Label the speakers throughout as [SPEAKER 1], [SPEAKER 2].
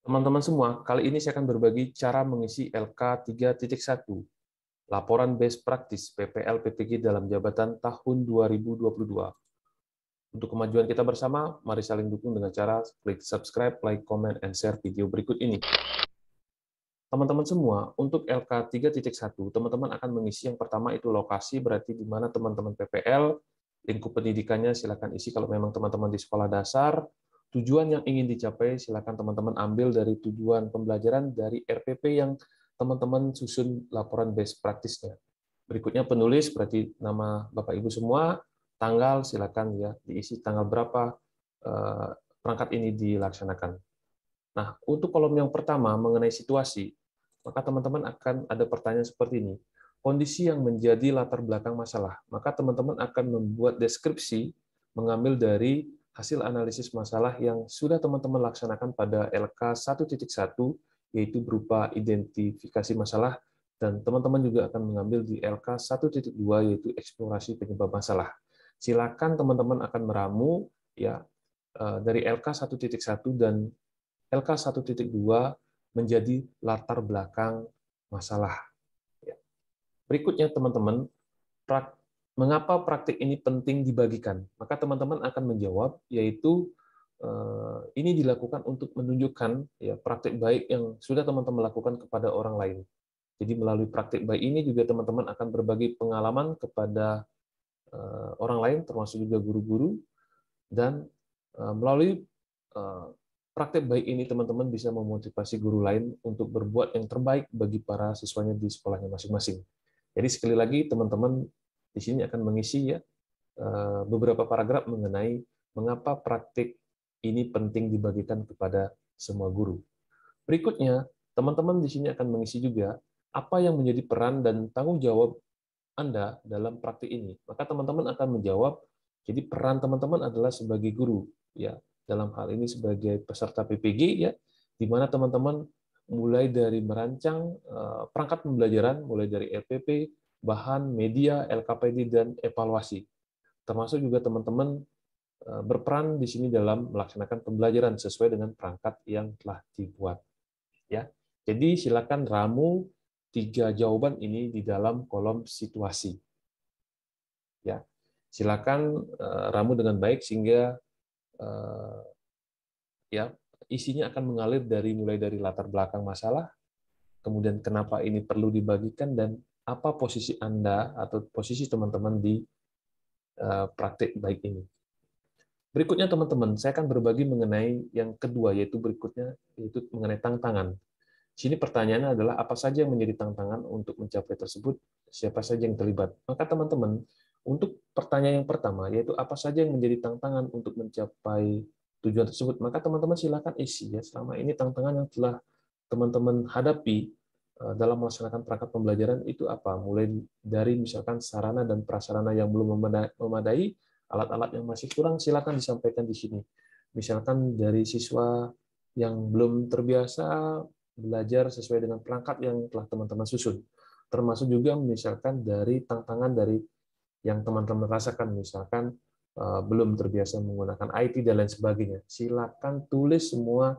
[SPEAKER 1] Teman-teman semua, kali ini saya akan berbagi cara mengisi LK 3.1, Laporan Best Practice PPL PPG dalam jabatan tahun 2022. Untuk kemajuan kita bersama, mari saling dukung dengan cara klik subscribe, like, comment, and share video berikut ini. Teman-teman semua, untuk LK 3.1, teman-teman akan mengisi yang pertama itu lokasi, berarti di mana teman-teman PPL, lingkup pendidikannya silakan isi kalau memang teman-teman di sekolah dasar. Tujuan yang ingin dicapai, silakan teman-teman ambil dari tujuan pembelajaran dari RPP yang teman-teman susun laporan best practice-nya. Berikutnya penulis, berarti nama Bapak Ibu semua, tanggal, silakan ya diisi tanggal berapa perangkat ini dilaksanakan. Nah, untuk kolom yang pertama mengenai situasi, maka teman-teman akan ada pertanyaan seperti ini. Kondisi yang menjadi latar belakang masalah, maka teman-teman akan membuat deskripsi mengambil dari hasil analisis masalah yang sudah teman-teman laksanakan pada LK 1.1, yaitu berupa identifikasi masalah, dan teman-teman juga akan mengambil di LK 1.2, yaitu eksplorasi penyebab masalah. Silakan teman-teman akan meramu ya dari LK 1.1 dan LK 1.2 menjadi latar belakang masalah. Berikutnya, teman-teman, mengapa praktik ini penting dibagikan? Maka teman-teman akan menjawab, yaitu ini dilakukan untuk menunjukkan ya praktik baik yang sudah teman-teman lakukan kepada orang lain. Jadi melalui praktik baik ini juga teman-teman akan berbagi pengalaman kepada orang lain, termasuk juga guru-guru, dan melalui praktek baik ini teman-teman bisa memotivasi guru lain untuk berbuat yang terbaik bagi para siswanya di sekolahnya masing-masing. Jadi sekali lagi teman-teman di sini akan mengisi ya beberapa paragraf mengenai mengapa praktik ini penting dibagikan kepada semua guru. Berikutnya, teman-teman di sini akan mengisi juga apa yang menjadi peran dan tanggung jawab Anda dalam praktik ini. Maka teman-teman akan menjawab, jadi peran teman-teman adalah sebagai guru, ya dalam hal ini sebagai peserta PPG, ya di mana teman-teman mulai dari merancang perangkat pembelajaran, mulai dari LPP, bahan, media, LKPD, dan evaluasi. Termasuk juga teman-teman berperan di sini dalam melaksanakan pembelajaran sesuai dengan perangkat yang telah dibuat. Ya, jadi silakan ramu 3 jawaban ini di dalam kolom situasi. Ya, silakan ramu dengan baik sehingga ya isinya akan mengalir mulai dari latar belakang masalah, kemudian kenapa ini perlu dibagikan, dan apa posisi Anda atau posisi teman-teman di praktik baik ini. Berikutnya teman-teman, saya akan berbagi mengenai yang kedua, yaitu mengenai tantangan. Sini pertanyaannya adalah apa saja yang menjadi tantangan untuk mencapai tersebut, siapa saja yang terlibat. Maka teman-teman, untuk pertanyaan yang pertama, yaitu apa saja yang menjadi tantangan untuk mencapai tujuan tersebut, maka teman-teman silakan isi ya selama ini tantangan yang telah teman-teman hadapi dalam melaksanakan perangkat pembelajaran itu apa? Mulai dari misalkan sarana dan prasarana yang belum memadai, alat-alat yang masih kurang, silakan disampaikan di sini. Misalkan dari siswa yang belum terbiasa belajar sesuai dengan perangkat yang telah teman-teman susun. Termasuk juga misalkan dari tantangan dari yang teman-teman rasakan, misalkan belum terbiasa menggunakan IT dan lain sebagainya. Silakan tulis semua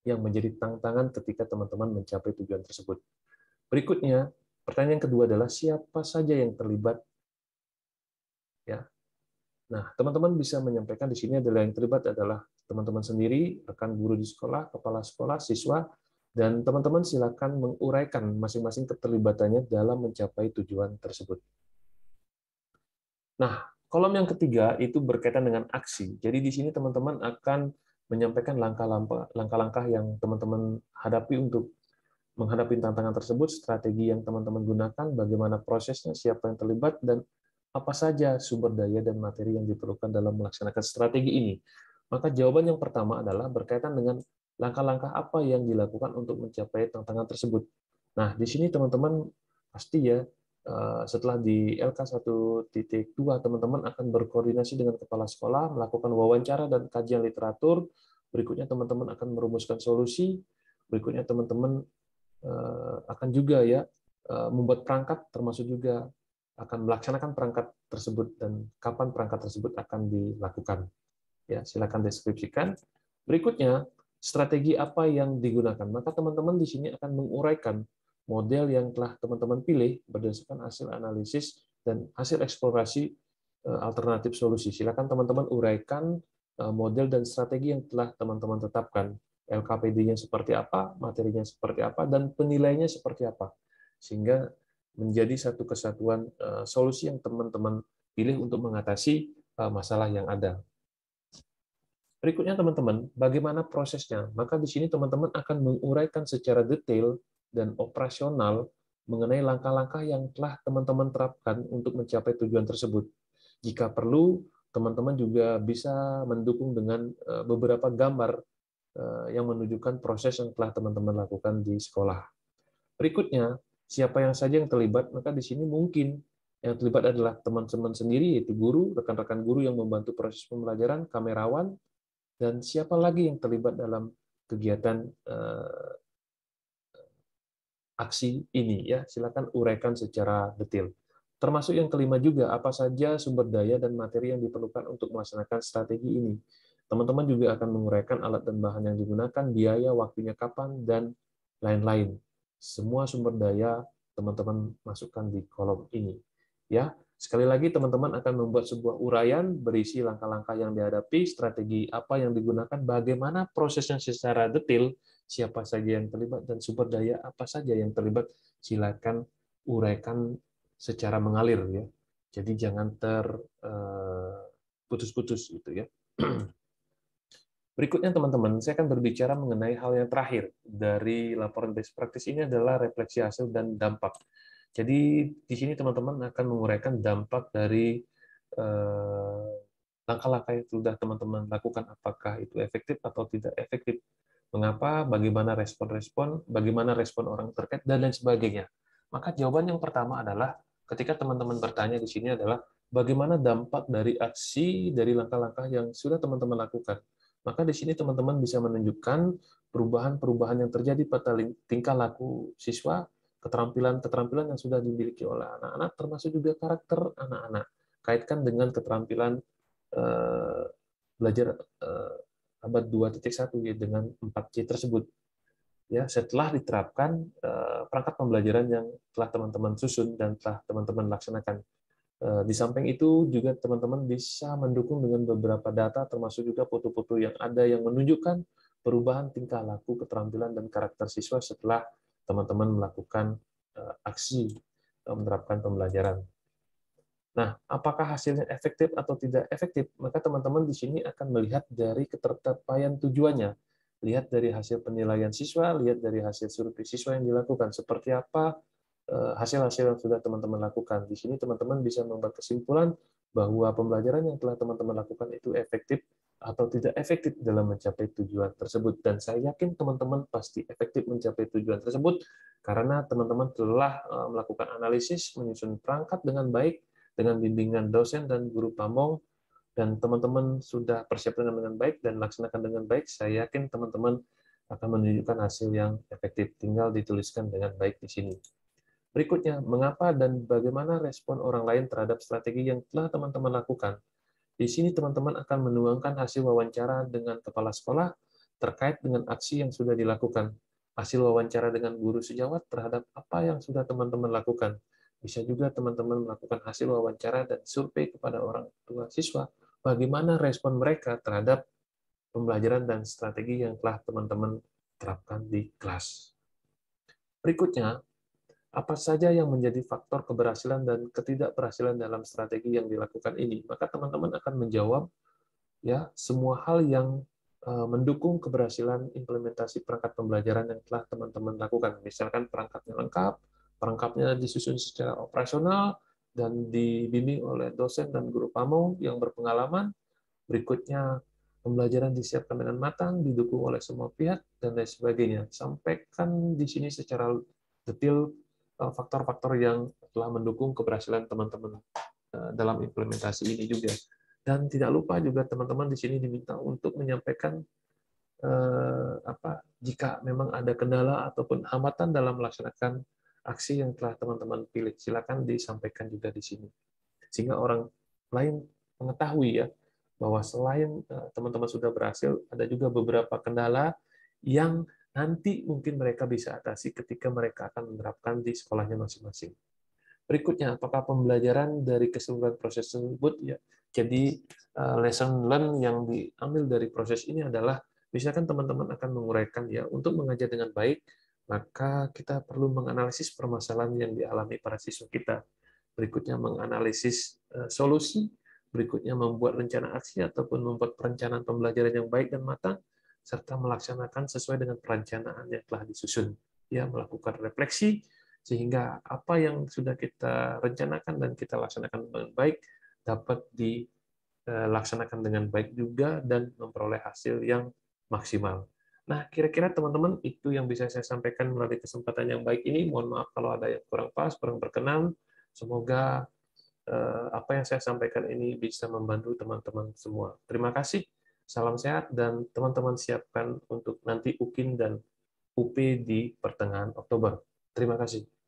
[SPEAKER 1] yang menjadi tantangan ketika teman-teman mencapai tujuan tersebut. Berikutnya, pertanyaan kedua adalah siapa saja yang terlibat? Ya. Nah, teman-teman bisa menyampaikan di sini adalah yang terlibat adalah teman-teman sendiri, rekan guru di sekolah, kepala sekolah, siswa, dan teman-teman silakan menguraikan masing-masing keterlibatannya dalam mencapai tujuan tersebut. Nah, kolom yang ketiga itu berkaitan dengan aksi. Jadi di sini teman-teman akan menyampaikan langkah-langkah yang teman-teman hadapi untuk menghadapi tantangan tersebut, strategi yang teman-teman gunakan, bagaimana prosesnya, siapa yang terlibat, dan apa saja sumber daya dan materi yang diperlukan dalam melaksanakan strategi ini. Maka jawaban yang pertama adalah berkaitan dengan langkah-langkah apa yang dilakukan untuk mencapai tantangan tersebut. Nah, di sini teman-teman pasti ya, setelah di LK 1.2, teman-teman akan berkoordinasi dengan kepala sekolah, melakukan wawancara dan kajian literatur, berikutnya teman-teman akan merumuskan solusi, berikutnya teman-teman akan juga ya membuat perangkat, termasuk juga akan melaksanakan perangkat tersebut dan kapan perangkat tersebut akan dilakukan. Ya, silakan deskripsikan. Berikutnya, strategi apa yang digunakan. Maka teman-teman di sini akan menguraikan model yang telah teman-teman pilih berdasarkan hasil analisis dan hasil eksplorasi alternatif solusi. Silakan teman-teman uraikan model dan strategi yang telah teman-teman tetapkan. LKPD-nya seperti apa, materinya seperti apa, dan penilaiannya seperti apa. Sehingga menjadi satu kesatuan solusi yang teman-teman pilih untuk mengatasi masalah yang ada. Berikutnya teman-teman, bagaimana prosesnya? Maka di sini teman-teman akan menguraikan secara detail dan operasional mengenai langkah-langkah yang telah teman-teman terapkan untuk mencapai tujuan tersebut. Jika perlu, teman-teman juga bisa mendukung dengan beberapa gambar yang menunjukkan proses yang telah teman-teman lakukan di sekolah. Berikutnya, siapa yang saja yang terlibat? Maka di sini mungkin yang terlibat adalah teman-teman sendiri, yaitu guru, rekan-rekan guru yang membantu proses pembelajaran, kamerawan, dan siapa lagi yang terlibat dalam kegiatan aksi ini, ya silakan uraikan secara detail. Termasuk yang kelima juga, apa saja sumber daya dan materi yang diperlukan untuk melaksanakan strategi ini. Teman-teman juga akan menguraikan alat dan bahan yang digunakan, biaya, waktunya kapan, dan lain-lain. Semua sumber daya teman-teman masukkan di kolom ini. Ya, sekali lagi teman-teman akan membuat sebuah uraian berisi langkah-langkah yang dihadapi, strategi apa yang digunakan, bagaimana prosesnya secara detail, siapa saja yang terlibat, dan sumber daya apa saja yang terlibat. Silakan uraikan secara mengalir, ya. Jadi jangan terputus-putus gitu ya. Berikutnya teman-teman, saya akan berbicara mengenai hal yang terakhir dari laporan best practice ini adalah refleksi hasil dan dampak. Jadi di sini teman-teman akan menguraikan dampak dari langkah-langkah yang sudah teman-teman lakukan, apakah itu efektif atau tidak efektif. Mengapa, bagaimana respon-respon, bagaimana respon orang terkait, dan lain sebagainya. Maka jawaban yang pertama adalah, ketika teman-teman bertanya di sini adalah, bagaimana dampak dari aksi, dari langkah-langkah yang sudah teman-teman lakukan. Maka di sini teman-teman bisa menunjukkan perubahan-perubahan yang terjadi pada tingkah laku siswa, keterampilan-keterampilan yang sudah dimiliki oleh anak-anak, termasuk juga karakter anak-anak. Kaitkan dengan keterampilan belajar abad 2.1 ya, dengan 4C tersebut. Ya, setelah diterapkan perangkat pembelajaran yang telah teman-teman susun dan telah teman-teman laksanakan. Di samping itu juga teman-teman bisa mendukung dengan beberapa data, termasuk juga foto-foto yang ada yang menunjukkan perubahan tingkah laku, keterampilan, dan karakter siswa setelah teman-teman melakukan aksi menerapkan pembelajaran. Nah, apakah hasilnya efektif atau tidak efektif? Maka teman-teman di sini akan melihat dari ketercapaian tujuannya. Lihat dari hasil penilaian siswa, lihat dari hasil survei siswa yang dilakukan. Seperti apa hasil-hasil yang sudah teman-teman lakukan. Di sini teman-teman bisa membuat kesimpulan bahwa pembelajaran yang telah teman-teman lakukan itu efektif atau tidak efektif dalam mencapai tujuan tersebut. Dan saya yakin teman-teman pasti efektif mencapai tujuan tersebut karena teman-teman telah melakukan analisis, menyusun perangkat dengan baik, dengan bimbingan dosen dan guru pamong, dan teman-teman sudah persiapkan dengan baik dan laksanakan dengan baik, saya yakin teman-teman akan menunjukkan hasil yang efektif. Tinggal dituliskan dengan baik di sini. Berikutnya, mengapa dan bagaimana respon orang lain terhadap strategi yang telah teman-teman lakukan. Di sini teman-teman akan menuangkan hasil wawancara dengan kepala sekolah terkait dengan aksi yang sudah dilakukan. Hasil wawancara dengan guru sejawat terhadap apa yang sudah teman-teman lakukan. Bisa juga teman-teman melakukan hasil wawancara dan survei kepada orang tua siswa, bagaimana respon mereka terhadap pembelajaran dan strategi yang telah teman-teman terapkan di kelas. Berikutnya, apa saja yang menjadi faktor keberhasilan dan ketidakberhasilan dalam strategi yang dilakukan ini? Maka teman-teman akan menjawab ya semua hal yang mendukung keberhasilan implementasi perangkat pembelajaran yang telah teman-teman lakukan. Misalkan perangkatnya lengkap, perangkatnya disusun secara operasional, dan dibimbing oleh dosen dan guru pamong yang berpengalaman. Berikutnya, pembelajaran disiapkan dengan matang, didukung oleh semua pihak, dan lain sebagainya. Sampaikan di sini secara detail faktor-faktor yang telah mendukung keberhasilan teman-teman dalam implementasi ini juga. Dan tidak lupa juga teman-teman di sini diminta untuk menyampaikan jika memang ada kendala ataupun hambatan dalam melaksanakan aksi yang telah teman-teman pilih. Silakan disampaikan juga di sini. Sehingga orang lain mengetahui ya bahwa selain teman-teman sudah berhasil, ada juga beberapa kendala yang nanti mungkin mereka bisa atasi ketika mereka akan menerapkan di sekolahnya masing-masing. Berikutnya, apakah pembelajaran dari keseluruhan proses tersebut ya. Jadi lesson learn yang diambil dari proses ini adalah misalkan teman-teman akan menguraikan ya untuk mengajar dengan baik, maka kita perlu menganalisis permasalahan yang dialami para siswa kita. Berikutnya menganalisis solusi, berikutnya membuat rencana aksi ataupun membuat perencanaan pembelajaran yang baik dan matang, serta melaksanakan sesuai dengan perencanaan yang telah disusun. Ya, melakukan refleksi sehingga apa yang sudah kita rencanakan dan kita laksanakan dengan baik dapat dilaksanakan dengan baik juga dan memperoleh hasil yang maksimal. Nah, kira-kira teman-teman itu yang bisa saya sampaikan melalui kesempatan yang baik ini. Mohon maaf kalau ada yang kurang pas, kurang berkenan. Semoga apa yang saya sampaikan ini bisa membantu teman-teman semua. Terima kasih. Salam sehat dan teman-teman siapkan untuk nanti UKIN dan UP di pertengahan Oktober. Terima kasih.